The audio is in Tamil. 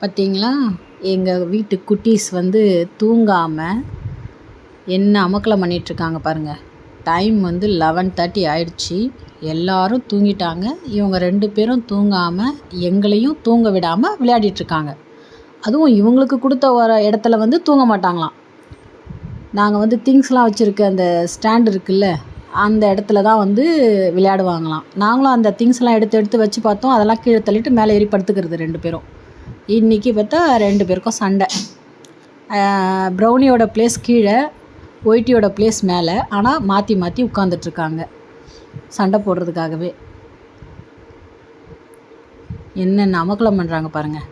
பார்த்தீங்களா, எங்கள் வீட்டு குட்டீஸ் வந்து தூங்காமல் என்ன அமக்கலம் பண்ணிகிட்ருக்காங்க பாருங்கள். டைம் வந்து 11:30 ஆயிடுச்சு. எல்லாரும் தூங்கிட்டாங்க. இவங்க 2 பேரும் தூங்காமல் எங்களையும் தூங்க விடாமல் விளையாடிட்டுருக்காங்க. அதுவும் இவங்களுக்கு கொடுத்த ஒரு இடத்துல வந்து தூங்க மாட்டாங்களாம். நாங்கள் வந்து திங்ஸ்லாம் வச்சுருக்க அந்த ஸ்டாண்ட் இருக்குல்ல, அந்த இடத்துல தான் வந்து விளையாடுவாங்களாம். நாங்களும் அந்த திங்ஸ்லாம் எடுத்து வச்சு பார்த்தோம். அதெல்லாம் கீழே தள்ளிட்டு மேலே ஏறி படுத்துக்கிறது 2 பேரும். இன்றைக்கி பார்த்தா 2 பேருக்கும் சண்டை. ப்ரௌனியோட ப்ளேஸ் கீழே, ஒயிட்டியோட ப்ளேஸ் மேலே. ஆனால் மாற்றி மாற்றி உட்காந்துட்ருக்காங்க சண்டை போடுறதுக்காகவே. என்னென்ன அமக்கலம் பண்ணுறாங்க பாருங்கள்.